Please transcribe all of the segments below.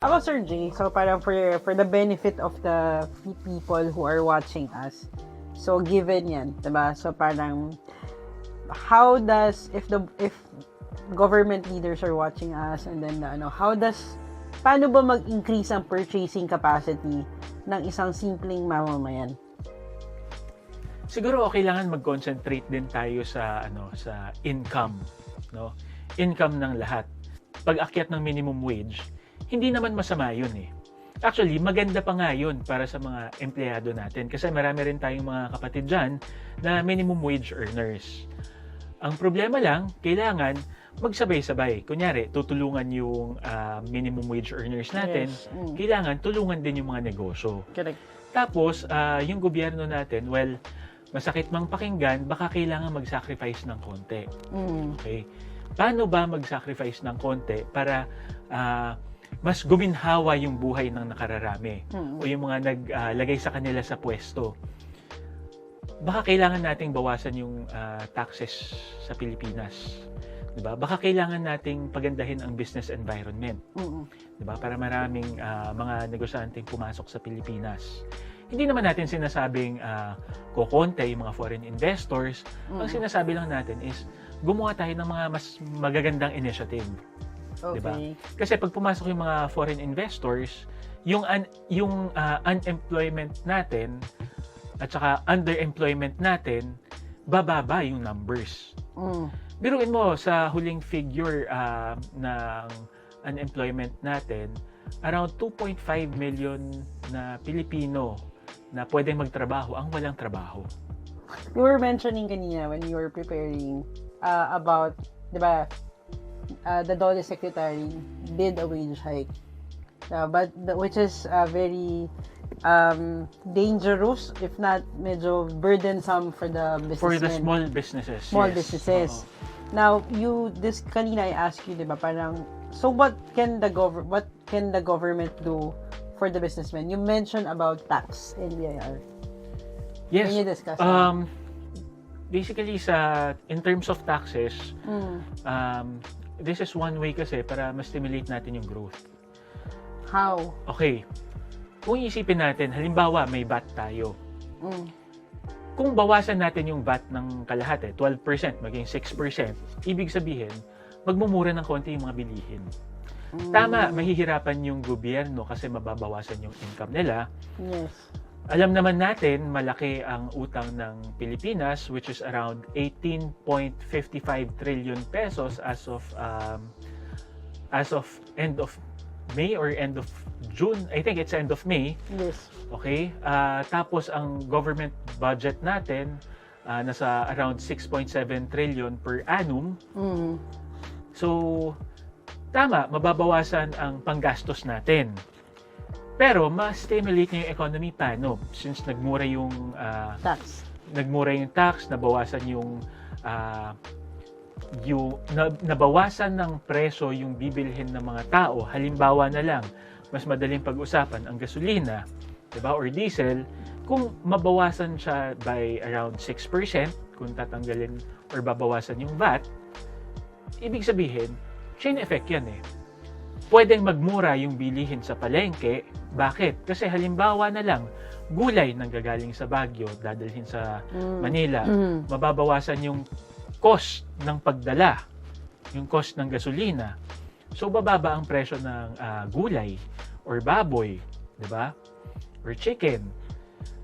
Ako, Sir Jay, so parang for the benefit of the people who are watching us, so given yan, diba? So parang, how does, if government leaders are watching us, and then, paano ba mag-increase ang purchasing capacity ng isang simpleng mamamayan? Siguro kailangan mag-concentrate din tayo sa sa income, no? Income ng lahat. Pag-akyat ng minimum wage, hindi naman masama 'yun eh. Actually, maganda pa nga 'yun para sa mga empleyado natin kasi marami rin tayong mga kapatid diyan na minimum wage earners. Ang problema lang, kailangan magsabay-sabay. Kunyari, tutulungan yung minimum wage earners natin, Yes. kailangan tulungan din yung mga negosyo. Correct. Tapos, yung gobyerno natin, well, masakit mang pakinggan, baka kailangan mag-sacrifice ng konti. Okay? Paano ba mag-sacrifice ng konti para mas guminhawa yung buhay ng nakararami o yung mga naglagay sa kanila sa pwesto? Baka kailangan nating bawasan yung taxes sa Pilipinas. Diba? Baka kailangan nating pagandahin ang business environment. Diba? Para maraming mga negosyanteng pumasok sa Pilipinas. Hindi naman natin sinasabing kokonte yung mga foreign investors. Ang sinasabi lang natin is gumawa tayo ng mga mas magagandang initiative. Okay. Diba? Kasi pag pumasok yung mga foreign investors, yung unemployment natin at saka underemployment natin, bababa yung numbers. Biruin mo sa huling figure ng unemployment natin, around 2.5 million na Pilipino na pwedeng magtrabaho ang walang trabaho. You were mentioning kanina when you were preparing about, di ba, the DOLE Secretary did a wage hike. Which is very dangerous, if not medyo burdensome for the businessmen. For the small businesses. Small yes. businesses. Oo. Now, this kanina I asked you, di ba, parang, so what can the government do for the businessmen? You mentioned about tax and BIR. Yes. Can you discuss that? Basically, in terms of taxes, this is one way kasi para ma-stimulate natin yung growth. How? Okay. Kung isipin natin, halimbawa may VAT tayo. Kung bawasan natin yung VAT ng kalahati, 12%, maging 6%, ibig sabihin, magmumura ng konti yung mga bilihin. Tama, mahihirapan yung gobyerno kasi mababawasan yung income nila. Yes. Alam naman natin, malaki ang utang ng Pilipinas, which is around 18.55 trillion pesos as of end of May or end of June. I think it's end of May. Yes. Okay? Tapos ang government budget natin, nasa around 6.7 trillion per annum. So, tama, mababawasan ang panggastos natin. Pero, ma-stimulate niya yung economy paano? Since nagmura yung tax, nabawasan yung nabawasan ng presyo yung bibilhin ng mga tao. Halimbawa na lang, mas madaling pag-usapan ang gasolina, diba, or diesel. Kung mabawasan siya by around 6%, kung tatanggalin or babawasan yung VAT, ibig sabihin, chain effect yan eh. Pwedeng magmura yung bilihin sa palengke. Bakit? Kasi halimbawa na lang, gulay nang gagaling sa Baguio, dadalhin sa Manila, mababawasan yung cost ng pagdala, yung cost ng gasolina. So, bababa ang presyo ng gulay or baboy, di ba? Or chicken.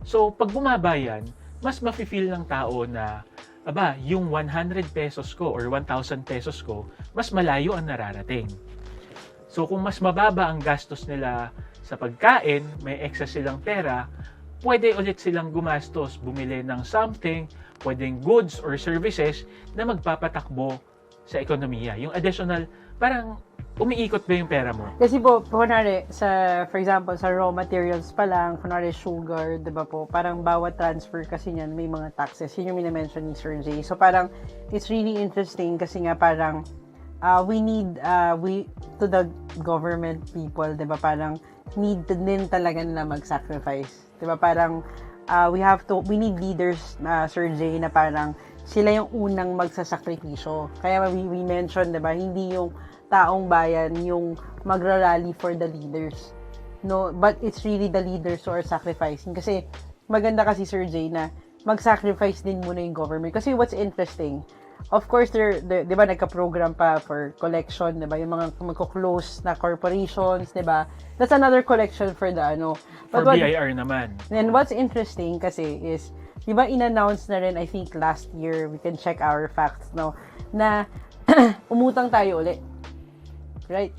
So, pag bumaba yan, mas mafe-feel ng tao na, yung 100 pesos ko or 1,000 pesos ko, mas malayo ang nararating. So, kung mas mababa ang gastos nila sa pagkain, may excess silang pera, pwede ulit silang gumastos, bumili ng something, pwedeng goods or services na magpapatakbo sa ekonomiya. Yung additional, parang umiikot ba yung pera mo? Kasi po, kunwari, for example, sa raw materials pa lang, kunwari sugar, di ba po, parang bawat transfer kasi niyan may mga taxes. Yun yung minamention ni Sir Jay. So parang, it's really interesting kasi nga parang, to the government people, di ba, parang need din talaga na mag-sacrifice. Di ba, parang, we need leaders, Sir Jay, na parang sila yung unang magsasakripisyo. Kaya we mentioned, di ba, hindi yung taong bayan yung magrarally for the leaders. No, but it's really the leaders who are sacrificing. Kasi maganda kasi, Sir Jay, na mag-sacrifice din muna yung government. Kasi what's interesting, of course, di ba, nagka-program pa for collection, di ba, yung mga magko-close na corporations, di ba, that's another collection for the, For BIR naman. And what's interesting kasi is, di ba, in-announce na rin, I think, last year, we can check our facts, no, na umutang tayo ulit. Right?